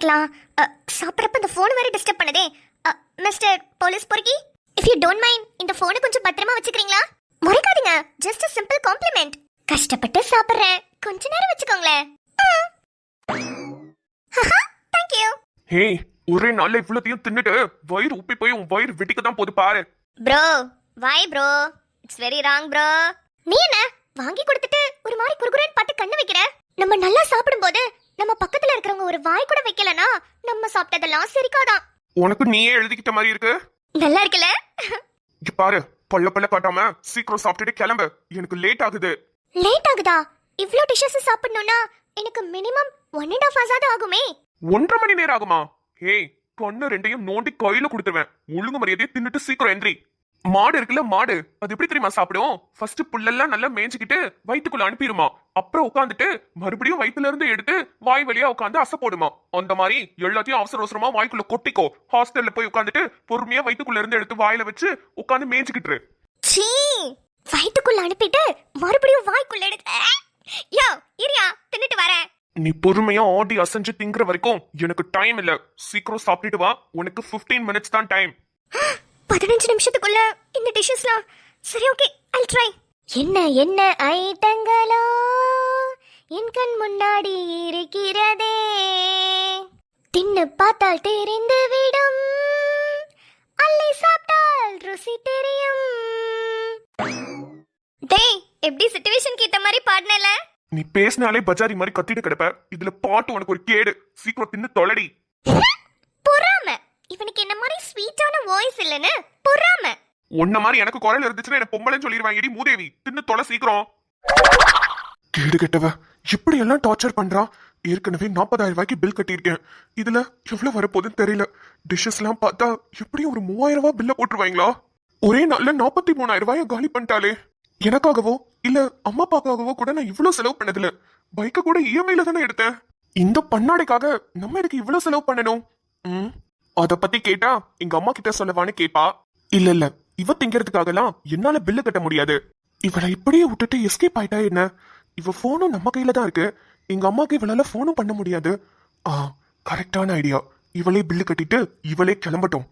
கேட்கலாம்? சாப்பிட்றப்ப இந்த ஃபோன் வேற டிஸ்டர்ப் பண்ணுதே. மிஸ்டர் போலீஸ் பொறுக்கி, இஃப் யூ டோன்ட் மைண்ட் இந்த ஃபோனை கொஞ்சம் பத்திரமா வச்சுக்கிறீங்களா? முறைக்காதீங்க, ஜஸ்ட் a simple compliment. கஷ்டப்பட்டு சாப்பிட்றேன், கொஞ்ச நேரம் வச்சுக்கோங்களேன். Thank you. ஹே, ஒரே நாள்ல இவ்வளத்தையும் தின்னுட்டு வயிறு உப்பி போய் உன் வயிறு வெட்டிக்க தான் போது பாரு. Bro why bro, it's very wrong bro. நீ என்ன வாங்கி கொடுத்துட்டு ஒரு மாதிரி குறுகுறேன்னு பார்த்து கண்ணு வைக்கிற? நம்ம நல்லா சாப்பிடும்போது நம்ம பக்கத்துல இருக்கிறவங்க ஒரு வாய் கூட வைக்கலனா நம்ம சாப்பிட்டதெல்லாம் சரிக்காதான். உனக்கு நீயே எழுதிக்கிட்ட மாதிரி இருக்கு. நல்லா இருக்குல்ல? இங்க பாரு, பல்ல பல்ல காட்டாம சீக்கிரம் சாப்பிட்டுட்டு கிளம்பு, எனக்கு லேட் ஆகுது. லேட் ஆகுதா? இவ்ளோ டிஷ்ஷஸ் சாப்பிடணும்னா எனக்கு மினிமம் 1.5 hours ஆகுமே. 1.5 மணி நேரம் ஆகுமா? ஹே, கண்ணு ரெண்டையும் நோண்டி கையில கொடுத்துருவேன். ஒழுங்கு மரியாதையை தின்னுட்டு சீக்கிரம் எந்திரி. மாடு இருக்குல்ல, மாடு அது எப்படி தெரியுமா சாப்பிடும்? ஃபர்ஸ்ட் புல்லெல்லாம் நல்லா மேய்ஞ்சிக்கிட்டு வயிற்றுக்குள்ள அனுப்பிடுமா. அப்புறம் உட்காந்துட்டு மறுபடியும் வயிற்றுல இருந்து எடுத்து வாய் வழியா உட்காந்து அசை போடுமா. அந்த மாதிரி எல்லாத்தையும் அவசர அவசரமா வாய்க்குள்ள கொட்டிக்கோ. ஹாஸ்டல்ல போய் உட்காந்துட்டு பொறுமையா வயிற்றுக்குள்ள இருந்து எடுத்து வாயில வச்சு உட்காந்து மேய்ஞ்சிக்கிட்டு. சீ, வயிற்றுக்குள்ள அனுப்பிட்டு மறுபடியும் வாய்க்குள்ள எடுத்து. யோ இரியா, தின்னுட்டு வரேன். நீ பொறுமையா ஆடி அசைஞ்சு திங்குற வரைக்கும் எனக்கு டைம் இல்ல. சீக்கிரம் சாப்பிட்டுட்டு வா, உனக்கு 15 minutes தான் டைம். 15 நிமிஷத்துக்குள்ள இந்த டிஷ்ஷஸ்லாம் சரி, ஓகே, I'll try. என்ன என்ன ஐட்டங்களோ என் கண் முன்னாடி இருக்கிறதே, தின்னு பார்த்தால் தெரிந்து விடும், அள்ளி சாப்பிட்டால் ருசி தெரியும். டேய், எப்படி சிச்சுவேஷன் கேட்ட மாதிரி பாடுனல? நீ பேசினாலே பஜாரி மாதிரி கத்திட்டு கிடப்ப. இதுல பாட்டு உனக்கு ஒரு கேடு. சீக்கிரம் தின்னு தொலைடி. பொறாம, இவனுக்கு என்ன மாதிரி ஸ்வீட்டான வாய்ஸ் இல்லன்னு பொறாம. உன்ன மாதிரி எனக்கு குரல் இருந்துச்சுன்னா என்ன பொம்பளைன்னு சொல்லிடுவாங்கடி மூதேவி. தின்னு தொலை சீக்கிரம். கேடு கெட்டவ எப்படி எல்லாம் டார்ச்சர் பண்றா. ஏற்கனவே 40,000 ரூபாய்க்கு பில் கட்டியிருக்கேன். இதுல எவ்வளவு வரப்போகுதுன்னு தெரியல. டிஷ்ஷஸ் எல்லாம் பார்த்தா எப்படியும் ஒரு 3,000 ரூபாய் பில்ல போட்டுருவாங்களா? ஒரே நாள்ல 43,000 ரூபாயை காலி பண்ணிட்டாலே. எனக்காகவோ இல்ல அம்மா அப்பாக்காகவோ கூட நான் இவ்வளவு செலவு பண்ணதில்ல. பைக்க கூட இஎம்ஐல தானே எடுத்தேன். இந்த பண்ணாடைக்காக நம்ம இதுக்கு இவ்வளவு செலவு பண்ணணும்? அத பத்தி கேட்டா எங்க அம்மா கிட்ட சொல்லவான்னு கேப்பா. இல்ல இல்ல, இவ திங்கிறதுக்காகலாம் என்னால பில்லு கட்ட முடியாது. இவளை இப்படியே விட்டுட்டு எஸ்கேப் ஆயிட்டா என்ன? இவ போனும் நம்ம கையில தான் இருக்கு. எங்க அம்மாக்கு இவளால போனும் பண்ண முடியாது. கரெக்டான ஐடியா. இவளே பில்லு கட்டிட்டு இவளே கிளம்பட்டும்.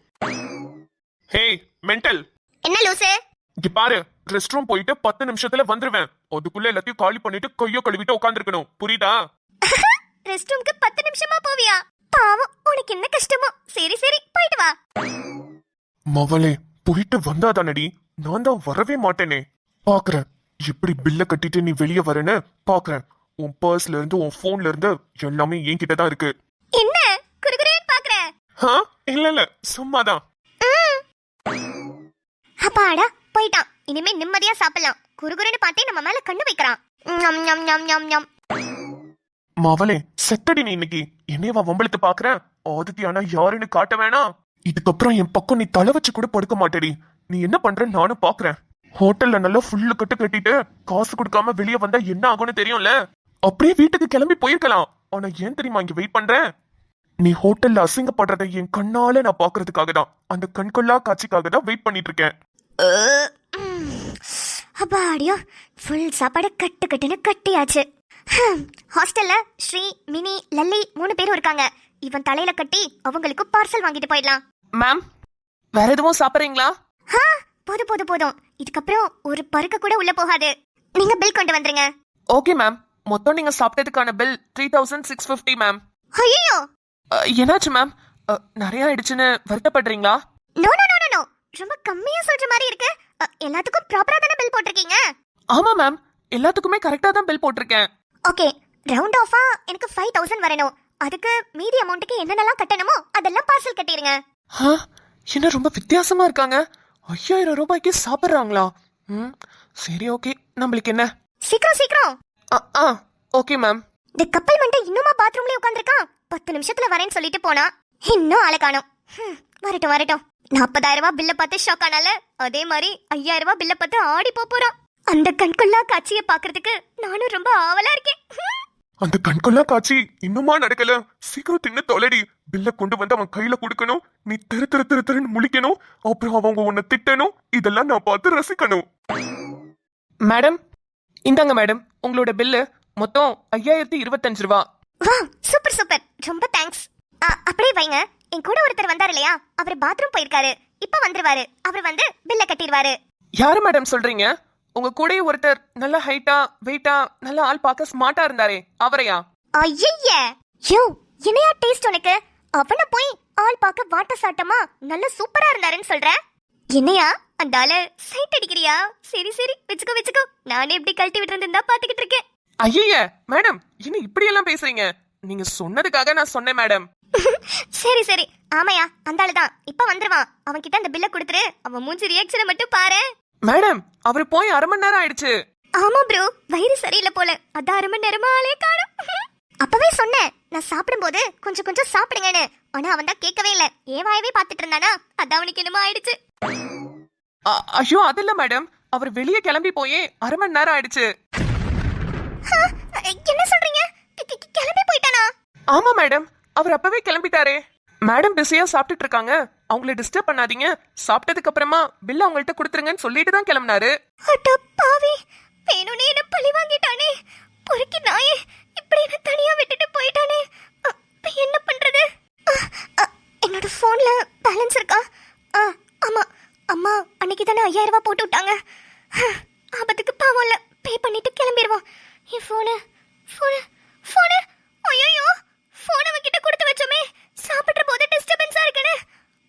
ஹே மென்டல், என்ன லூசே? இங்க பாரு, ரெஸ்ட் ரூம் போயிட்டு 10 நிமிஷத்துல வந்துருவேன். அதுக்குள்ள எல்லாத்தையும் காலி பண்ணிட்டு கையோ கழுவிட்டு உட்காந்துருக்கணும், புரியுதா? ரெஸ்ட் ரூம்க்கு 10 நிமிஷமா போவியா? பாவம், உனக்கு என்ன கஷ்டமோ. சரி சரி, போயிட்டு வா. மவளே, போயிட்டு வந்தாதானடி. நான் தான் வரவே மாட்டேனே. பாக்குறேன் எப்படி பில்ல கட்டிட்டு நீ வெளியே வரேன்னு பாக்குறேன். உன் பர்ஸ்ல இருந்து உன் போன்ல இருந்து எல்லாமே என்கிட்ட தான் இருக்கு. என்ன குறுகுறேன்னு பாக்குற? இல்ல இல்ல, சும்மாதான். அப்பாடா, போயிட்டான். இனிமே நிம்மதியா சாப்பிடலாம். குறுகுறேன்னு பார்த்தே நம்ம மேல கண்ணு வைக்கிறான். ஞம் ஞம் ஞம் ஞம் ஞம். மவளே, செத்தடி நீ இன்னைக்கு. என்னையவா வம்பளுத்து பாக்குற? ஆதித்தி ஆனா யாருன்னு காட்ட வேணாம். இதுக்கப்புறம் என் பக்கம் நீ தலை வச்சு கூட படுக்க மாட்டேடி. நீ என்ன பண்ற நானும் பாக்குறேன். ஹோட்டல்ல நல்லா ஃபுல்லு கட்டு கட்டிட்டு காசு கொடுக்காம வெளியே வந்தா என்ன ஆகும்னு தெரியும்ல? அப்படியே வீட்டுக்கு கிளம்பி போயிருக்கலாம். ஆனா ஏன் தெரியுமா இங்க வெயிட் பண்றேன்? நீ ஹோட்டல்ல அசிங்கப்படுறதை என் கண்ணால நான் பாக்குறதுக்காக தான். அந்த கண்கொள்ளா காட்சிக்காக தான் வெயிட் பண்ணிட்டு இருக்கேன். அப்பாடியோ, ஃபுல் சாப்பாடு கட்டு கட்டுன்னு கட்டியாச்சு. ஹாஸ்டல்ல ஸ்ரீ, மினி, லல்லி 3 பேரும் இருக்காங்க. இவன் தலையில கட்டி அவங்களுக்கு பார்சல் வாங்கிட்டு போயிடலாம். மேம், வேற எதுவும் சாப்பிடுறீங்களா? போதும் போதும் போதும். இதுக்கப்புறம் ஒரு பருக்க கூட உள்ள போகாது. நீங்க பில் கொண்டு வந்துருங்க. Okay ma'am. மொத்தம் நீங்க சாப்பிட்டதுக்கான பில் 3650 மேம். ஐயோ, என்னாச்சு மேம்? நிறைய ஆயிடுச்சுன்னு வருத்தப்படுறீங்களா? நோ நோ நோ நோ, ரொம்ப கம்மியா சொல்ற மாதிரி இருக்கு. எல்லாத்துக்கும் ப்ராப்பரா தான பில் போட்டிருக்கீங்க? ஆமா மேம், எல்லாத்துக்குமே கரெக்டா தான் பில் போட்டிருக்கேன். ஓகே, ரவுண்ட் ஆஃபா எனக்கு 5000 வரணும். அதுக்கு மீதி அமௌண்ட்டுக்கு என்னென்னலாம் கட்டணுமோ அதெல்லாம் பார்சல் கட்டிருங்க. என்ன ரொம்ப வித்தியாசமா இருக்காங்க. 5000 ரூபாய்க்கு சாப்பிடுறாங்களா? சரி ஓகே, நம்மளுக்கு என்ன? சீக்கிரம் சீக்கிரம். Okay ma'am. இந்த கப்பல் மட்டும் இன்னுமா பாத்ரூம்லயே உட்கார்ந்திருக்கான்? 10 நிமிஷத்துல வரேன்னு சொல்லிட்டு போனா இன்னும் ஆளை காணோம். வரட்டும் வரட்டும். 40,000 ரூபாய் பில்ல பார்த்து ஷாக் ஆனால அதே மாதிரி 5,000 ரூபாய் பில்ல பார்த்து ஆடி போறான். அந்த கண்கொள்ளா காட்சியை பாக்குறதுக்கு நானும் ரொம்ப ஆவலா இருக்கேன். அந்த கண்கொள்ளா காட்சி இன்னுமா நடக்கல? சீக்கிரம் தின்னு தொலைடி. பில்ல கொண்டு வந்து அவன் கையில கொடுக்கணும். நீ திரு திரு திரு திருன்னு முழிக்கணும். அப்புறம் அவங்க உன்னை திட்டணும். இதெல்லாம் நான் பார்த்து ரசிக்கணும். மேடம், இந்தாங்க மேடம் உங்களோட பில்லு. மொத்தம் 5025 ரூபா. வா, சூப்பர் சூப்பர், ரொம்ப தேங்க்ஸ். அப்படியே வைங்க. என் கூட ஒருத்தர் வந்தாரு இல்லையா, அவர் பாத்ரூம் போயிருக்காரு. இப்ப வந்துருவாரு. அவர் வந்து பில்ல கட்டிடுவாரு. யாரு மேடம் சொல்றீங்க? உங்க கூடயே ஒருத்தர் நல்ல ஹைட்டா வெயிட்டா நல்ல ஆள் பார்க்க ஸ்மார்ட்டா இருந்தாரே, அவரையா? ஐயய்ய யோ, என்னையா டேஸ்ட் உனக்கு? அவனை போய் ஆள் பார்க்க வாட்ட சாட்டமா நல்ல சூப்பரா இருந்தாருன்னு சொல்ற? என்னையா அந்த ஆளு சைட் அடிக்கிறியா? சரி சரி, வெச்சுக்கோ வெச்சுக்கோ. நானே எப்படி கழட்டி விட்டு இருந்தா பாத்துக்கிட்டு இருக்கேன். ஐய மேடம், என்ன இப்படி எல்லாம் பேசுறீங்க? நீங்க சொன்னதுக்காக நான் சொன்னேன் மேடம். சரி சரி, ஆமாயா அந்த ஆளு தான். இப்ப வந்துருவான். அவன் கிட்ட அந்த பில்ல கொடுத்துரு. அவன் மூஞ்சி ரியாக்ஷனை மட்டும் பாரு. மேடம், அவரு போய் 1/2 மணி நேரம் ஆயிடுச்சு. ஆமா ப்ரோ, வயிறு சரியில்லை போல. அதான் 1/2 மணி நேரமா ஆளே காணோம். அப்பவே சொன்னேன் நான் சாப்பிடும்போது கொஞ்சம் கொஞ்சம் சாப்பிடுங்கன்னு. ஆனா அவன் தான் கேட்கவே இல்ல. ஏன் வாயவே பாத்துட்டு இருந்தானா, அதான் அவனுக்கு என்னமோ ஆயிடுச்சு. ஐயோ அது இல்ல மேடம், அவர் வெளியே கிளம்பி போயே 1/2 மணி நேரம் ஆயிடுச்சு. என்ன சொல்றீங்க? கிளம்பி போயிட்டானா? ஆமா மேடம், அவர் அப்பவே கிளம்பிட்டாரே. மேடம் பிஸியா சாப்பிட்டுட்டு இருக்காங்க, அவங்கள டிஸ்டர்ப் பண்ணாதீங்க. சாப்பிட்டதுக்கு அப்புறமா பில் அவங்கள்ட்ட கொடுத்துருங்கன்னு சொல்லிட்டு தான் கிளம்பினாரு. அட பாவி, வேணும்னே என்ன பழி வாங்கிட்டானே. பொறுக்கி நாயே, இப்படி என்ன தனியா விட்டுட்டு போயிட்டானே. என்ன பண்றது? என்னோட போன்ல பேலன்ஸ் இருக்கா? ஆமா, அம்மா அன்னைக்கு தானே 5000 ரூபாய் போட்டு விட்டாங்க. ஆபத்துக்கு பாவம் இல்ல, பே பண்ணிட்டு கிளம்பிடுவோம். என் போனு போனு போனு ஐயோ, போன் அவன்கிட்ட கொடுத்து வச்சோமே. சாப்பிடுற போது டிஸ்டர்பன்ஸா இருக்குன்னு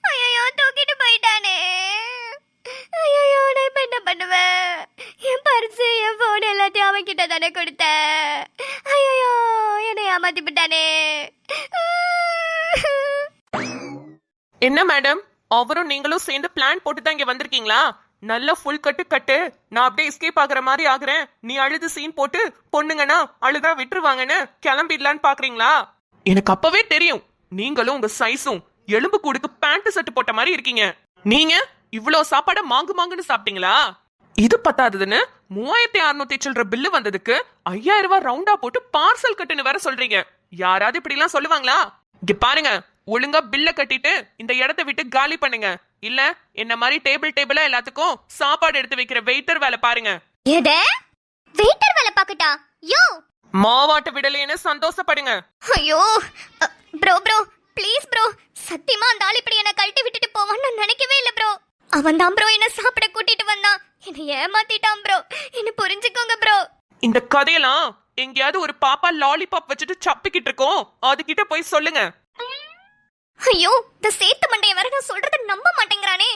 ஐயோ தூக்கிட்டு போயிட்டானே. ஐயோ, நான் இப்ப என்ன பண்ணுவேன்? என் பர்ஸ் என் போன் எல்லாத்தையும் அவன் கிட்ட தானே கொடுத்தேன். ஐயோ, என்னை ஏமாத்தி விட்டானே. என்ன மேடம், அவரும் நீங்களும் சேர்ந்து பிளான் போட்டு தான் இங்க வந்திருக்கீங்களா? நல்ல ஃபுல் கட்டு கட்டு. நான் அப்படியே எஸ்கேப் ஆகுற மாதிரி ஆகுறேன், நீ அழுது சீன் போட்டு பொண்ணுங்கன்னா அழுதா விட்டுருவாங்கன்னு கிளம்பிடலான்னு பாக்குறீங்களா? எனக்கு அப்பவே தெரியும், நீங்களும் உங்க சைஸும் எலும்பு கூடுக்கு பேண்ட் ஷர்ட் போட்ட மாதிரி இருக்கீங்க. நீங்க இவ்வளவு சாப்பாட மாங்கு மாங்குன்னு சாப்பிட்டீங்களா? இது பத்தாததுன்னு 3600 சில்லற பில்லு வந்ததுக்கு 5000 ரூபாய் ரவுண்டா போட்டு பார்சல் கட்டுன்னு வேற சொல்றீங்க. யாராவது இப்படி எல்லாம் சொல்லுவாங்களா? இங்க பாருங்க, ஒழுங்கா பில்ல கட்டிட்டு இந்த இடத்தை விட்டு காலி பண்ணுங்க. இல்ல என்ன மாதிரி டேபிளா எல்லாத்துக்கும் சாப்பாடு எடுத்து வைக்கிற வெயிட்டர் வேலை பாருங்க. எது வெயிட்டர் வேலை பாக்கட்டா? யோ, மாவாட்ட விடலைன்னு சந்தோஷப்படுங்க. ஐயோ ப்ரோ ப்ளீஸ் ப்ரோ, சத்தியமா அந்த ஆள் இப்படி என்ன கழட்டி விட்டுட்டு போவான்னு நான் நினைக்கவே இல்ல ப்ரோ. அவன் தான் ப்ரோ என்ன சாப்பிட கூட்டிட்டு வந்தான். என்ன ஏமாத்திட்டான் ப்ரோ. என்ன புரிஞ்சுக்கோங்க ப்ரோ. இந்த கதையெல்லாம் எங்கேயாவது ஒரு பாப்பா லாலிபாப் வச்சுட்டு சப்பிக்கிட்டு இருக்கோம், அதுகிட்ட போய் சொல்லுங்க. ஐயோ, இந்த சேத்து மண்டைய வேற நான் சொல்றத நம்ப மாட்டேங்கிறானே.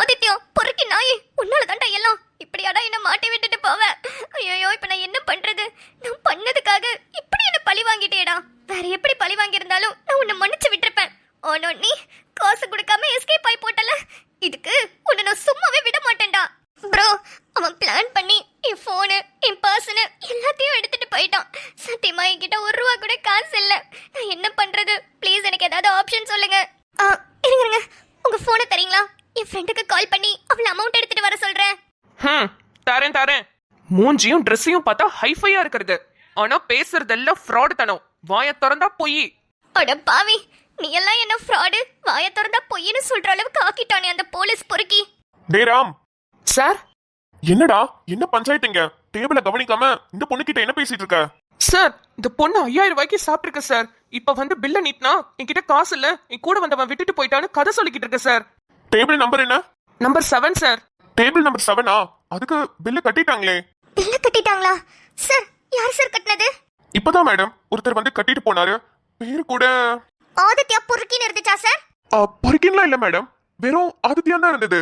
ஆதித்யா, பொறுக்கி நாயே, உன்னால தாண்டா எல்லாம். இப்படியாடா என்ன மாட்டி விட்டுட்டு போவ? ஐயோ, இப்ப நான் என்ன பண்றது? நான் பண்ணதுக்காக இப்படி என்ன பழி வாங்கிட்டேடா. வேற எப்படி பழி வாங்கியிருந்தாலும் நான் உன்னை மன்னிச்சு விட்டுருப்பேன். ஆனா நீ காசு கொடுக்காம எஸ்கேப் ஆகி போட்டல. இதுக்கு உன்னை நான் சும்மாவே விட மாட்டேன்டா. ப்ரோ, அவன் பிளான் பண்ணி என் போனு என் பர்சனு எல்லாத்தையும் எடுத்துட்டு போயிட்டான். சத்தியமா என்கிட்ட 1 ரூபா கூட காசு இல்ல. நான் என்ன பண்றது? ப்ளீஸ் எனக்கு ஏதாவது ஆப்ஷன் சொல்லுங்க. இருங்க, உங்க போனை தரீங்களா? என் ஃப்ரெண்டுக்கு கால் பண்ணி அவள அமௌண்ட் எடுத்துட்டு வர சொல்றேன். தரேன். மூஞ்சியும் ட்ரெஸ்ஸையும் பார்த்தா ஹைஃபையா இருக்கிறது, ஆனா பேசுறதெல்லாம் ஃப்ராடு தனம். வாய திறந்தா பொய். அட பாவி, நீ எல்லாம் என்ன ஃப்ராடு வாய திறந்தா பொய்ன்னு சொல்ற அளவுக்கு ஆக்கிட்டானே அந்த போலீஸ் பொறுக்கி. டேய் ராம். சார். என்னடா என்ன பஞ்சாயத்துங்க? டேபிள கவனிக்காம இந்த பொண்ணு கிட்ட என்ன பேசிட்டு இருக்க? சார், இந்த பொண்ணு 5000 ரூபாய்க்கு சாப்பிட்டுருக்கு சார். இப்ப வந்து பில்ல நீட்னா என்கிட்ட காசு இல்ல, என் கூட வந்தவன் விட்டுட்டு போயிட்டான்னு கதை சொல்லிக்கிட்டு இருக்க சார். டேபிள் நம்பர் என்ன? Number 7 sir. டேபிள் நம்பர் 7ஆ? அதுக்கு பில்ல கட்டிட்டாங்களே. பில்ல கட்டிட்டாங்களா? சார், யார் சார் கட்டினது? இப்பதான் மேடம் ஒருத்தர் வந்து கட்டிட்டு போனாரு. பேரு கூட ஆதித்யா பொறுக்கின்னு இருந்துச்சா சார்? பொறுக்கின்லாம் இல்ல மேடம், வெறும் ஆதித்யா தான் இருந்தது.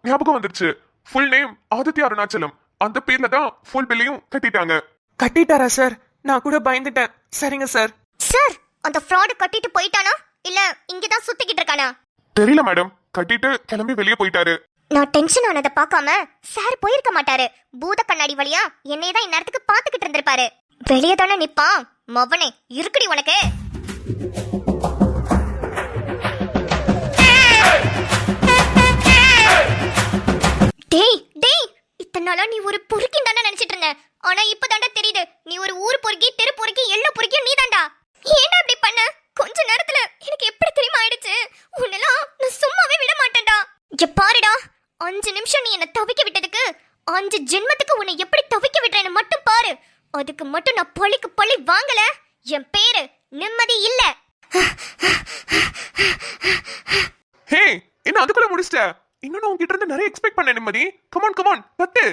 ஞாபகம் வந்துருச்சு. Full name Aditya Arunachalam. அந்த பேர்ல தான் ஃபுல் பில்லையும் கட்டிட்டாங்க. கட்டிட்டாரா சார்? நான் கூட பயந்துட்டேன். சரிங்க சார். சார், அந்த ஃப்ராட் கட்டிட்டு போயிட்டானா இல்ல இங்கதான் சுத்திக்கிட்டு இருக்கானா? தெரியல மேடம், கட்டிட்டு கிளம்பி வெளியே போயிட்டாரு. நான் டென்ஷன் ஆனதை பார்க்காம சார் போயிருக்க மாட்டாரு. பூத கண்ணாடி வழியா என்னைய தான் இந்நேரத்துக்கு பாத்துக்கிட்டு இருந்திருப்பாரு. வெளியே தானே நிப்பான். மவனே, இருக்குடி உனக்கு. டேய், இத்தனை நாளா நீ ஒரு பொறுக்கின்னு தானே நினைச்சிட்டு இருந்த. ஆனா இப்பதாண்டா தெரியுது, நீ ஒரு ஊர் பொறுக்கி, தெரு பொறுக்கி, எள்ளு பொறுக்கியும் நீ தாண்டா. ஏன்டா இப்படி பண்ண? கொஞ்ச நேரத்துல எனக்கு எப்படி தெரியுமா ஆயிடுச்சு? உன்னெல்லாம் நான் சும்மாவே விட மாட்டேன்டா. இங்க பாருடா, 5 நிமிஷம் நீ என்ன தவிக்க விட்டதுக்கு 5 ஜென்மத்துக்கு உன்னை எப்படி தவிக்க விடுறேன்னு மட்டும் பாரு. அதுக்கு மட்டும் நான் பழிக்கு பழி வாங்கல, என் பேரு நிம்மதி இல்ல. ஹே, என்ன அதுக்குள்ள முடிச்சிட்ட? இன்னும் நான் உன்கிட்ட இருந்து நிறைய எக்ஸ்பெக்ட் பண்ண நிம்மதி. கமான் கமான் கத்து.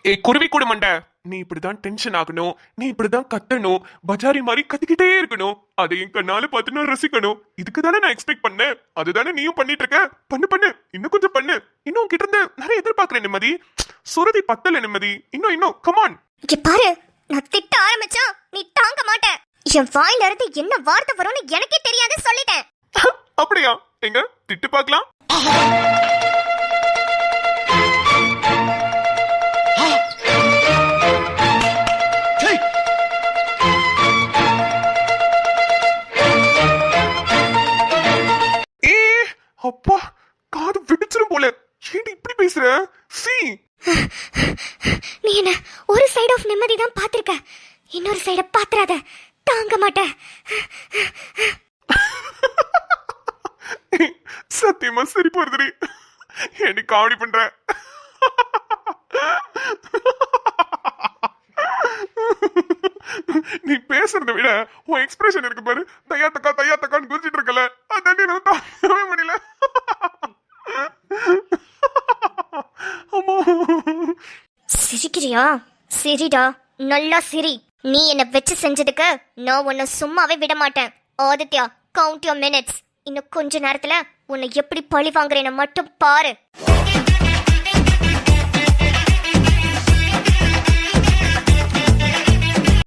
ஏய் குருவி கூட மண்டை, நீ இப்படிதான் டென்ஷன் ஆகணும், நீ இப்படிதான் கத்தணும், பஜாரி மாதிரி கத்திக்கிட்டே இருக்கணும், அதையும் கண்ணால பார்த்து நான் ரசிக்கணும். இதுக்கு தானே நான் எக்ஸ்பெக்ட் பண்ணேன், அதுதானே நீயும் பண்ணிட்டு இருக்க. பண்ணு பண்ணு, இன்னும் கொஞ்சம் பண்ணு. இன்னும் உன்கிட்ட இருந்து நிறைய எதிர்பார்க்கிறேன் நிம்மதி. சுருதி பத்தல நிம்மதி, இன்னும் கமான். இங்க பாரு, நான் திட்ட ஆரம்பிச்சா நீ தாங்க மாட்ட. என் வாயில இருந்து என்ன வார்த்தை வரும்னு எனக்கே தெரியாது சொல்லிட்டேன். அப்படியா? எங்க திட்டு பார்க்கலாம். அப்பா, காது வெடிச்சிரும் போல. ஏன்டி இப்படி பேசுற? சி, நீ என்ன ஒரு சைடு ஆஃப் நிம்மதி தான் பாத்திருக்க, இன்னொரு சைட பாத்துறாத, தாங்க மாட்டேன். சத்தியமா சரி போறதுடி. ஏன்டி காமெடி பண்ற? நீ பேசுறத விட உன் எக்ஸ்பிரஷன் இருக்கு பாரு, தையா தக்கான்னு குதிச்சிட்டு இருக்கல, அதாண்டி நான் தாங்கவே முடியல. அம்மா, சிரிக்கிறியா? சரிடா, நல்லா சிரி. நீ என்ன வச்சு செஞ்சதுக்கு நான் உன்னை சும்மாவே விட மாட்டேன். Aditya, count your minutes. இன்னும் கொஞ்ச நேரத்துல உன்னை எப்படி பழி வாங்குறேன்னு மட்டும் பாரு.